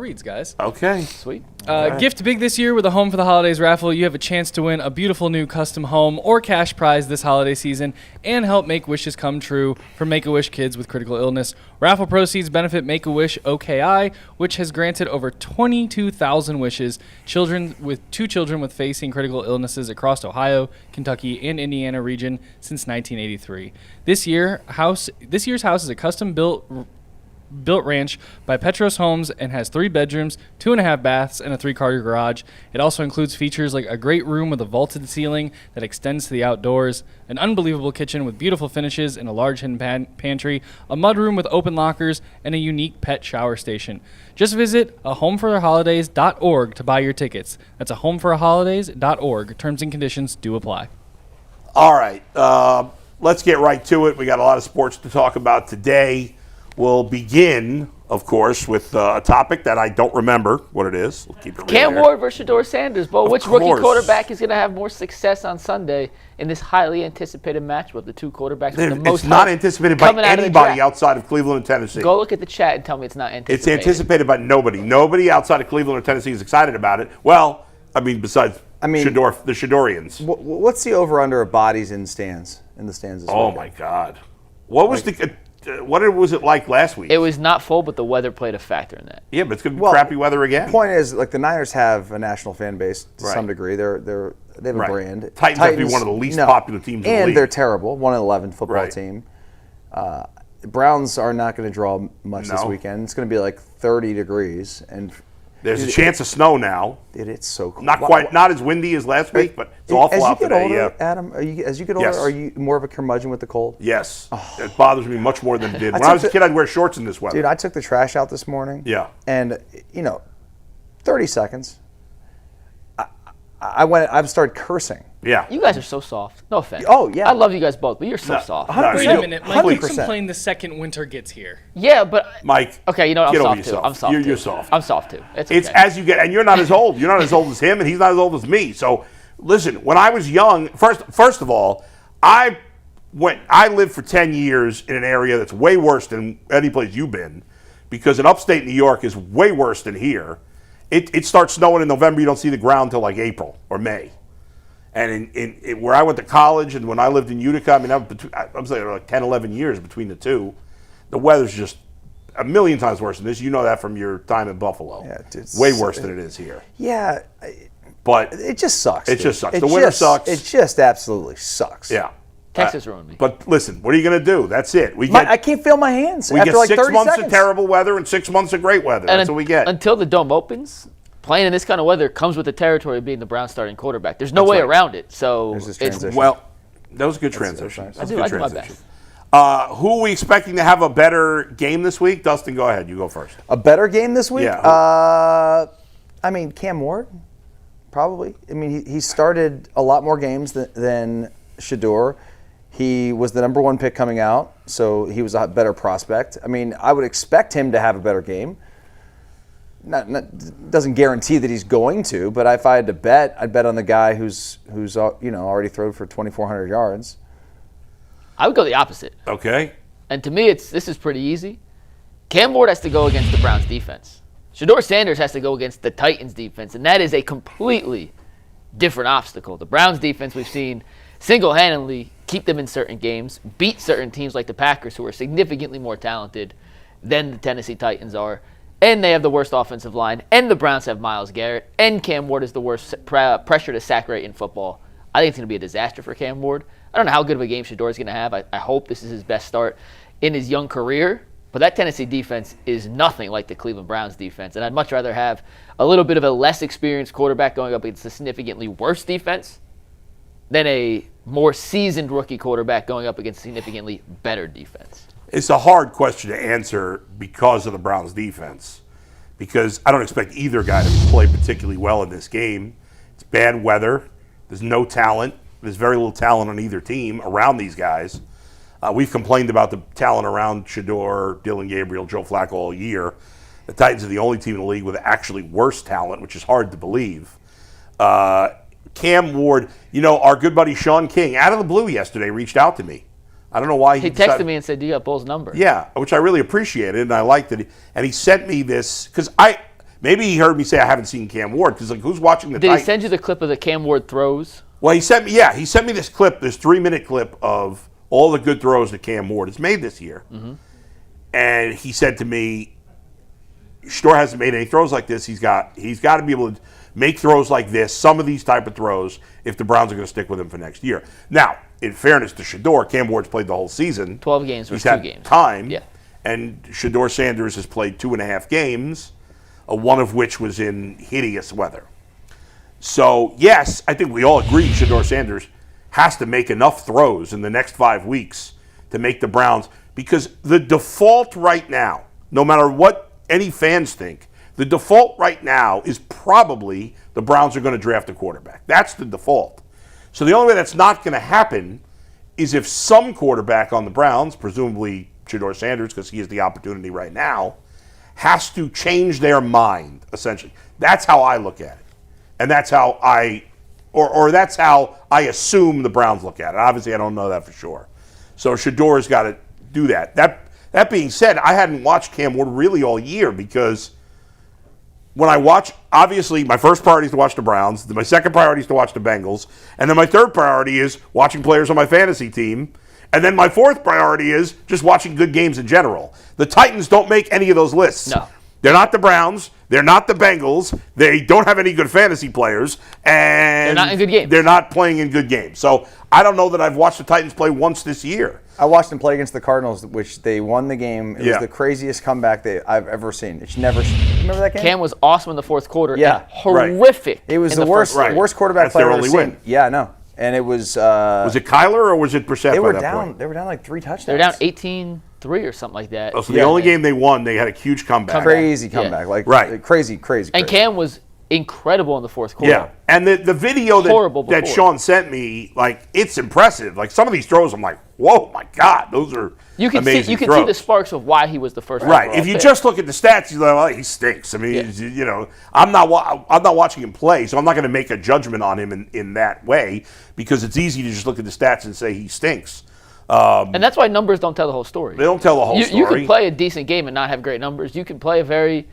reads, guys. Okay. Sweet. Gift big this year with a Home for the Holidays raffle. You have a chance to win a beautiful new custom home or cash prize this holiday season and help make wishes come true for Make-A-Wish kids with critical illness. Raffle proceeds benefit Make-A-Wish OKI, which has granted over 22,000 wishes two children with facing critical illnesses across Ohio, Kentucky, and Indiana region since 1983. This year's house is a custom-built ranch by Petros Homes and has 3 bedrooms, 2.5 baths, and a 3-car garage. It also includes features like a great room with a vaulted ceiling that extends to the outdoors, an unbelievable kitchen with beautiful finishes and a large hidden pantry, a mudroom with open lockers, and a unique pet shower station. Just visit ahomefortheholidays.org to buy your tickets. That's ahomefortheholidays.org. Terms and conditions do apply. All right. Let's get right to it. We got a lot of sports to talk about today. We'll begin, of course, with a topic that I don't remember what it is. We'll keep it Cam Ward versus Shedeur Sanders, Bo. Which rookie quarterback is going to have more success on Sunday in this highly anticipated match with the two quarterbacks? With the most it's not anticipated by anybody outside of Cleveland and Tennessee. Go look at the chat and tell me it's not anticipated. It's anticipated by nobody. Nobody outside of Cleveland or Tennessee is excited about it. Well, besides the Shedeurians. What's the over-under of bodies in the stands this week? Oh, my God. What was what was it like last week? It was not full, but the weather played a factor in that. Yeah, but it's going to be crappy weather again. The point is, the Niners have a national fan base to some degree. They have a brand. Titans have to be one of the least popular teams in the league. And they're terrible. 1-11 football team. Browns are not going to draw much this weekend. It's going to be like 30 degrees. And there's a chance of snow now. It's so cool. Not as windy as last week, but it's awful out today. Older, Adam, as you get older, are you more of a curmudgeon with the cold? Yes. It bothers me much more than it did. When I was a kid, I'd wear shorts in this weather. Dude, I took the trash out this morning. Yeah. And, 30 seconds. I've started cursing. Yeah. You guys are so soft. No offense. Oh, yeah. I love you guys both, but you're so soft. Wait a minute. Mike, you 100%. complain the second winter gets here. Yeah, but... Mike, okay, you know what? get I'm over soft, too. yourself. I'm soft, too. You're soft. I'm soft, too. It's as you get... And you're not as old. You're not as old as him, and he's not as old as me. So, listen, when I was young... First of all, I lived for 10 years in an area that's way worse than any place you've been, because in upstate New York is way worse than here. It starts snowing in November. You don't see the ground until like April or May. And in where I went to college and when I lived in Utica, I'm saying like 10, 11 years between the two, the weather's just a million times worse than this. You know that from your time in Buffalo. Yeah, it's way worse than it is here. Yeah. But it just sucks. It just sucks. The winter sucks. It just absolutely sucks. Yeah. Texas ruined me. But listen, what are you going to do? That's it. I can't feel my hands. We after get like 6 months seconds. of terrible weather and 6 months of great weather. That's what we get. Until the dome opens, playing in this kind of weather comes with the territory of being the Browns starting quarterback. There's no way around it. So there's this transition. That was a good transition. I do my best. Who are we expecting to have a better game this week? Dustin, go ahead. You go first. A better game this week? Yeah. Cam Ward, probably. He started a lot more games than Shedeur. He was the number 1 pick coming out, so he was a better prospect. I would expect him to have a better game. Doesn't guarantee that he's going to, but if I had to bet, I'd bet on the guy who's already thrown for 2,400 yards. I would go the opposite. Okay. And to me, this is pretty easy. Cam Ward has to go against the Browns defense. Shedeur Sanders has to go against the Titans defense, and that is a completely different obstacle. The Browns defense we've seen single-handedly keep them in certain games, beat certain teams like the Packers, who are significantly more talented than the Tennessee Titans are. And they have the worst offensive line, and the Browns have Myles Garrett, and Cam Ward is the worst pressure to sack rate in football. I think it's going to be a disaster for Cam Ward. I don't know how good of a game Shedeur is going to have. I hope this is his best start in his young career. But that Tennessee defense is nothing like the Cleveland Browns defense, and I'd much rather have a little bit of a less experienced quarterback going up against a significantly worse defense than a more seasoned rookie quarterback going up against a significantly better defense. It's a hard question to answer because of the Browns' defense, because I don't expect either guy to play particularly well in this game. It's bad weather. There's no talent. There's very little talent on either team around these guys. We've complained about the talent around Shedeur, Dylan Gabriel, Joe Flacco all year. The Titans are the only team in the league with actually worse talent, which is hard to believe. Cam Ward, our good buddy Sean King, out of the blue yesterday, reached out to me. I don't know why he texted me and said, "Do you have Bull's number?" Yeah, which I really appreciated, and I liked it. And he sent me this because Maybe he heard me say I haven't seen Cam Ward because like who's watching the Did Titans? he send you the clip of the Cam Ward throws? Well, he sent me this clip, this 3-minute clip of all the good throws that Cam Ward has made this year. Mm-hmm. And he said to me, Shedeur hasn't made any throws like this. He's got to be able to make throws like this, some of these type of throws, if the Browns are going to stick with him for next year. Now, in fairness to Shedeur, Cam Ward's played the whole season. 12 games versus He's had 2 games. time. Yeah. And Shedeur Sanders has played 2.5 games, one of which was in hideous weather. So, yes, I think we all agree Shedeur Sanders has to make enough throws in the next 5 weeks to make the Browns, because the default right now, no matter what any fans think, the default right now is probably the Browns are going to draft a quarterback. That's the default. So the only way that's not going to happen is if some quarterback on the Browns, presumably Shedeur Sanders because he has the opportunity right now, has to change their mind, essentially. That's how I look at it. And that's how that's how I assume the Browns look at it. Obviously, I don't know that for sure. So Shedeur's got to do that. That being said, I hadn't watched Cam Ward really all year because when I watch, obviously, my first priority is to watch the Browns. My second priority is to watch the Bengals. And then my third priority is watching players on my fantasy team. And then my fourth priority is just watching good games in general. The Titans don't make any of those lists. No. They're not the Browns. They're not the Bengals. They don't have any good fantasy players. And they're not in good games. They're not playing in good games. So I don't know that I've watched the Titans play once this year. I watched them play against the Cardinals, which they won the game. It was the craziest comeback I've ever seen. It's never. Remember that game? Cam was awesome in the fourth quarter. Yeah. Horrific. It was in the worst quarterback That's play their I've ever only seen. win. Yeah, I know. And it was. Was it Kyler or was it Brissett? They were by that down. point? They were down like 3 touchdowns. They were down 18-3 or something like that. Oh, so the only game they won, they had a huge comeback. Crazy comeback, crazy. And Cam was incredible in the fourth quarter. Yeah, and the video that Sean sent me, like, it's impressive. Like, some of these throws, I'm like, whoa, my God, those are amazing You can throws. see the sparks of why he was the first. Right. If you just look at the stats, you're like, well, he stinks. I mean, you know, I'm not watching him play, so I'm not going to make a judgment on him in that way because it's easy to just look at the stats and say he stinks. And that's why numbers don't tell the whole story. They don't tell the whole story. You can play a decent game and not have great numbers. You can play a very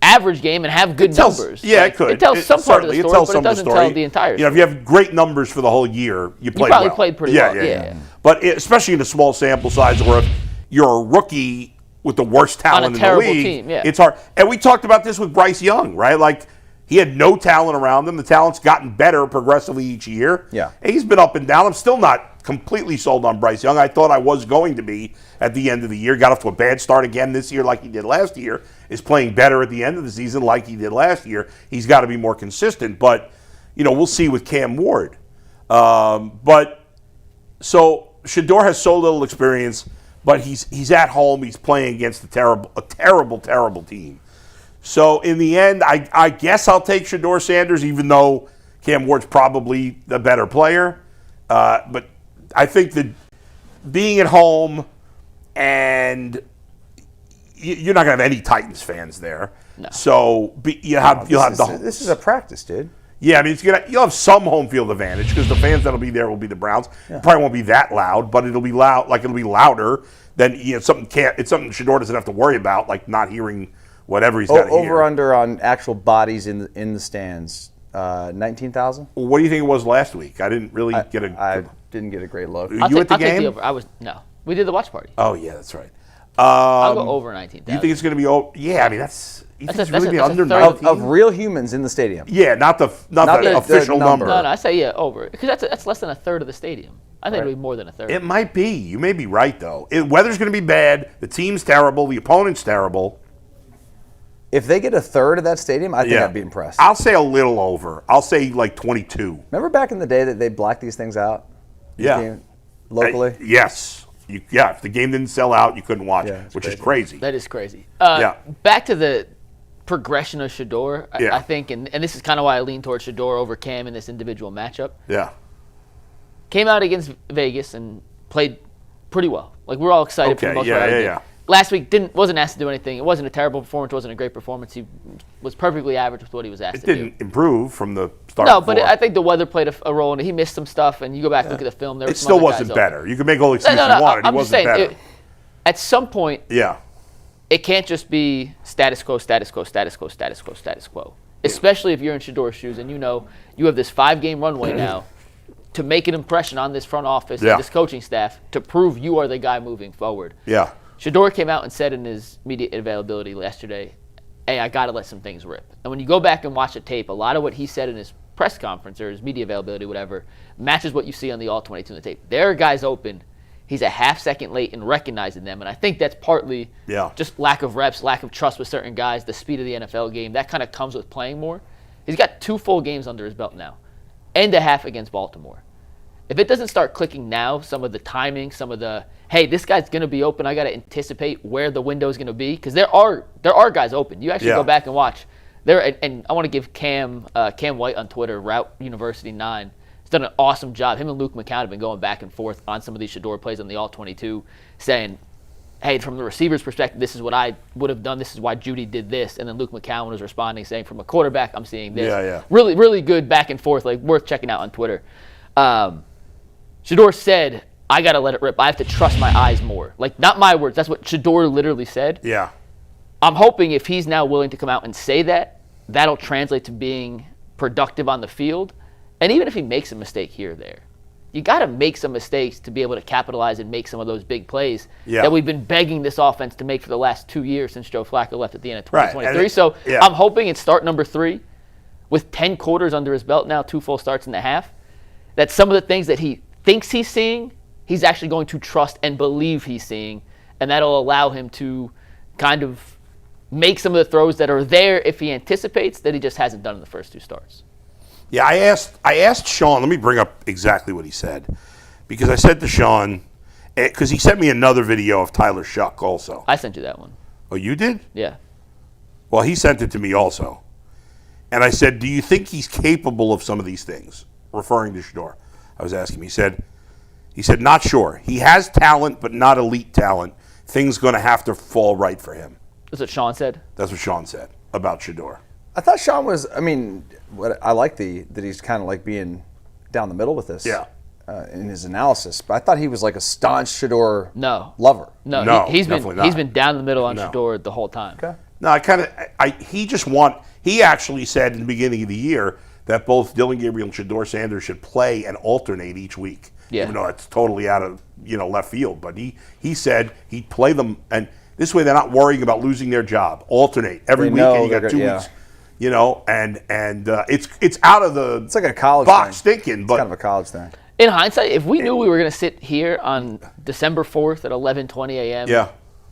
average game and have good numbers. Yeah, it could. It tells some part of the story, but it doesn't tell the entire story. You know, if you have great numbers for the whole year, you probably played pretty well. Yeah. But especially in a small sample size where if you're a rookie with the worst talent in the league, team, it's hard. And we talked about this with Bryce Young, right? Like, he had no talent around him. The talent's gotten better progressively each year. Yeah. And he's been up and down. I'm still not completely sold on Bryce Young. I thought I was going to be at the end of the year. Got off to a bad start again this year like he did last year. Is playing better at the end of the season like he did last year. He's got to be more consistent. But, you know, we'll see with Cam Ward. But so Shedeur has so little experience, but he's at home. He's playing against a terrible team. So in the end, I guess I'll take Shedeur Sanders, even though Cam Ward's probably the better player. But I think that being at home and you're not going to have any Titans fans there. No. So you'll have This is a practice, dude. Yeah, I mean, you'll have some home field advantage because the fans that'll be there will be the Browns. Yeah. It probably won't be that loud, but it'll be loud. Like it'll be louder than it's something Shedeur doesn't have to worry about, like not hearing whatever he's got to hear. Over under on actual bodies in the stands, 19,000. Well, what do you think it was last week? I didn't really get a. I didn't get a great look. Were you at the game? Take the over. No. We did the watch party. Oh yeah, that's right. I'll go over 19,000. You think it's going to be over? Yeah, I mean that's. You think it's really that's be a under third 19? Of real humans in the stadium. Yeah, not the official number. No, I say over because that's less than a third of the stadium. I think it'll be more than a third. It might be. You may be right though. Weather's going to be bad. The team's terrible. The opponent's terrible. If they get a third of that stadium, I think I'd be impressed. I'll say a little over. I'll say like 22. Remember back in the day that they blacked these things out? Locally? Yes. If the game didn't sell out, you couldn't watch it, which is crazy. That is crazy. Back to the progression of Shedeur, I think, and this is kind of why I lean towards Shedeur over Cam in this individual matchup. Yeah. Came out against Vegas and played pretty well. Like, we're all excited for the most part. Yeah. Last week wasn't asked to do anything. It wasn't a terrible performance. It wasn't a great performance. He was perfectly average with what he was asked to do. It didn't improve from the start. No, but I think the weather played a role in it. He missed some stuff, and you go back and look at the film. It still wasn't better. You can make all the excuses you wanted. It wasn't better. At some point, it can't just be status quo, status quo, status quo, status quo, status quo. Especially if you're in Shedeur's shoes and you know you have this 5-game runway now to make an impression on this front office and this coaching staff to prove you are the guy moving forward. Yeah. Shedeur came out and said in his media availability yesterday, hey, I got to let some things rip. And when you go back and watch the tape, a lot of what he said in his press conference or his media availability, whatever, matches what you see on the All-22 in the tape. There are guys open. He's a half-second late in recognizing them, and I think that's partly just lack of reps, lack of trust with certain guys, the speed of the NFL game. That kind of comes with playing more. He's got 2 full games under his belt now, and a half against Baltimore. If it doesn't start clicking now, some of the timing, some of the, hey, this guy's going to be open, I got to anticipate where the window is going to be, because there are guys open. You actually go back and watch. And I want to give Cam White on Twitter, Route University 9, has done an awesome job. Him and Luke McCown have been going back and forth on some of these Shedeur plays on the All-22, saying, hey, from the receiver's perspective, this is what I would have done. This is why Judy did this. And then Luke McCown was responding, saying, from a quarterback, I'm seeing this. Yeah. Really, really good back and forth, like worth checking out on Twitter. Shedeur said, I got to let it rip. I have to trust my eyes more. Like, not my words. That's what Shedeur literally said. Yeah. I'm hoping if he's now willing to come out and say that, that'll translate to being productive on the field. And even if he makes a mistake here or there, you got to make some mistakes to be able to capitalize and make some of those big plays that we've been begging this offense to make for the last 2 years since Joe Flacco left at the end of 2023. So I'm hoping in start number 3, with 10 quarters under his belt now, 2 full starts and a half, that some of the things that he thinks he's seeing, he's actually going to trust and believe he's seeing, and that'll allow him to kind of make some of the throws that are there if he anticipates that he just hasn't done in the first 2 starts. Yeah, I asked Sean, let me bring up exactly what he said, because I said to Sean, because he sent me another video of Tyler Shuck also. I sent you that one. Oh, you did? Yeah. Well, he sent it to me also. And I said, do you think he's capable of some of these things? Referring to Shedeur. I was asking him. He said, not sure. He has talent, but not elite talent. Things going to have to fall right for him. That's what Sean said? That's what Sean said about Shedeur. I thought Sean was, I like that he's kind of like being down the middle with this in his analysis. But I thought he was like a staunch Shedeur lover. No, he's been down the middle on Shedeur the whole time. Okay. No, he actually said in the beginning of the year that both Dillon Gabriel and Shedeur Sanders should play and alternate each week. Yeah. Even though it's totally out of left field. But he said he'd play them, and this way they're not worrying about losing their job. Alternate every week, and you got 2 weeks. And it's out of the it's like a college box thing. thinking. But it's kind of a college thing. In hindsight, if we knew we were going to sit here on December 4th at 11:20 a.m.,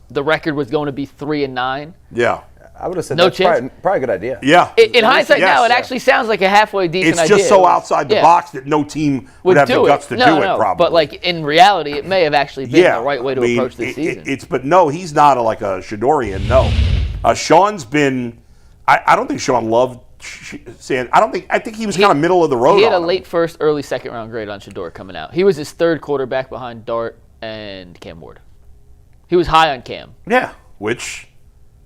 the record was going to be 3-9. Yeah. I would have said no that's chance. Probably a good idea. Yeah. In hindsight now, it actually sounds like a halfway decent idea. It's just so outside the box that no team would have the guts to do it, probably. But like in reality, it may have actually been the right way to approach this season. But no, he's not like a Shedeurian, no. Sean's been, I don't think Sean loved Sand. I think he was kind of middle of the road. He had a late first, early second round grade on Shedeur coming out. He was his 3rd quarterback behind Dart and Cam Ward. He was high on Cam. Yeah, which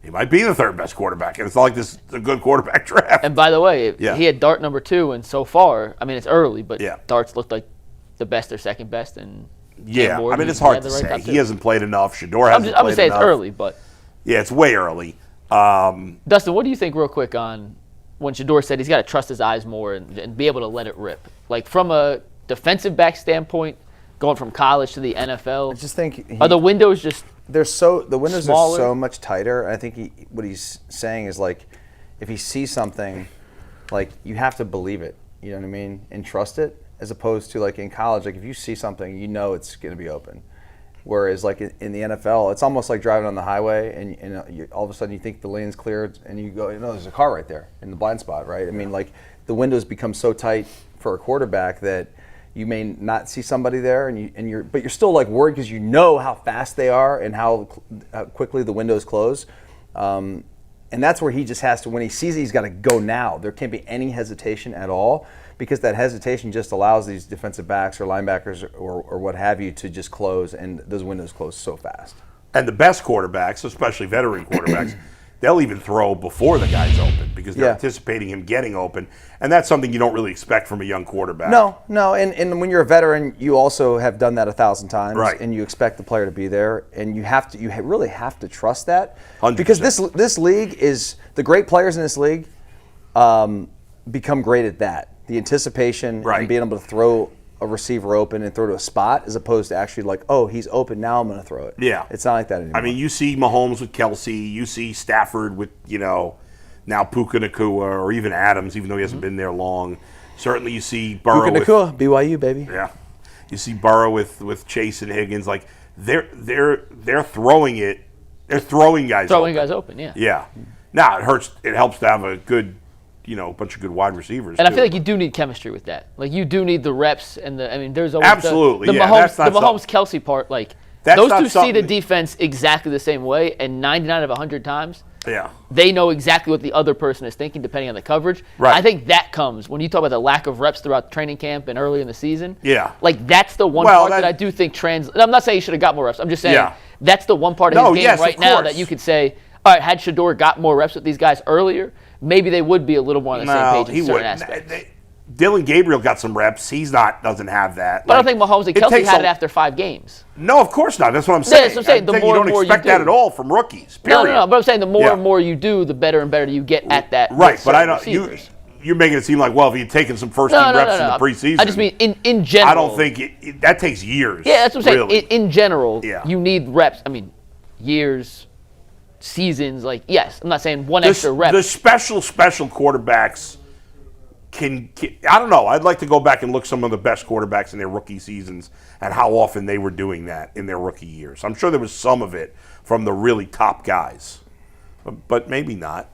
he might be the 3rd best quarterback, and it's not like this is a good quarterback draft. And by the way, he had Dart number 2, and so far, it's early, but Dart's looked like the best or second best. And Ward, it's hard to say. He hasn't played enough. Shedeur hasn't played enough. I'm going to say it's early, but yeah, it's way early. Dustin, what do you think, real quick, on when Shedeur said he's got to trust his eyes more and be able to let it rip? Like from a defensive back standpoint, going from college to the NFL, I just think are the windows just the windows smaller? Are so much tighter. I think what he's saying is like, if he sees something, like you have to believe it. You know what I mean? And trust it, as opposed to like in college, like if you see something, it's going to be open. Whereas like in the NFL, it's almost like driving on the highway and all of a sudden you think the lane's cleared and you go, there's a car right there in the blind spot, right? I mean, like the windows become so tight for a quarterback that you may not see somebody there, but you're still like worried because you know how fast they are and how quickly the windows close. And that's where he just has to, when he sees it, he's got to go now. There can't be any hesitation at all, because that hesitation just allows these defensive backs or linebackers or what have you to just close, and those windows close so fast. And the best quarterbacks, especially veteran quarterbacks, they'll even throw before the guy's open because they're Yeah. anticipating him getting open, and that's something you don't really expect from a young quarterback. No, and when you're a veteran, you also have done that 1,000 times, Right. and you expect the player to be there, and you really have to trust that 100%. because this league is the great players in this league become great at that, the anticipation Right. and being able to throw a receiver open and throw to a spot as opposed to actually like, oh, he's open, now I'm going to throw it. Yeah. It's not like that anymore. I mean, you see Mahomes with Kelsey, you see Stafford with, now Puka Nacua, or even Adams, even though he hasn't been there long. Certainly you see Burrow Puka with Nacua, BYU, baby. Yeah. You see Burrow with Chase and Higgins. Like, they're throwing it. They're throwing guys Throwing open. guys open, yeah. Yeah. Now, it helps to have a good, bunch of good wide receivers, And too. I feel like you do need chemistry with that. Like, you do need the reps and there's always Absolutely, the yeah, Mahomes, that's not something- Kelsey part. Like, That's those not two see the something- defense exactly the same way, and 99 of 100 times, Yeah. they know exactly what the other person is thinking depending on the coverage. Right. I think that comes when you talk about the lack of reps throughout training camp and early in the season. Yeah. Like, that's the one Well, part that that- I do think I'm not saying he should have got more reps. I'm just saying Yeah. that's the one part of No, his game yes, right of now course. that you could say, all right, had Shedeur got more reps with these guys earlier, maybe they would be a little more on the same page in certain aspects. Dylan Gabriel got some reps. Doesn't have that. But I don't think Mahomes and Kelsey had it after 5 games. No, of course not. That's what I'm saying. that's what I'm saying. The more you and don't more you expect that do. at all from rookies. Period. No. But I'm saying the more Yeah. and more you do, the better and better you get at that. with Right, but I certain don't. receivers. You're making it seem like, well, if he'd taken some first team reps in the preseason. I just mean in general. I don't think that takes years. Yeah, that's what I'm saying. Really. In general, Yeah. you need reps. I mean, years, seasons. Like, yes, I'm not saying one extra rep. The special quarterbacks can. I don't know. I'd like to go back and look some of the best quarterbacks in their rookie seasons and how often they were doing that in their rookie years. I'm sure there was some of it from the really top guys, but maybe not.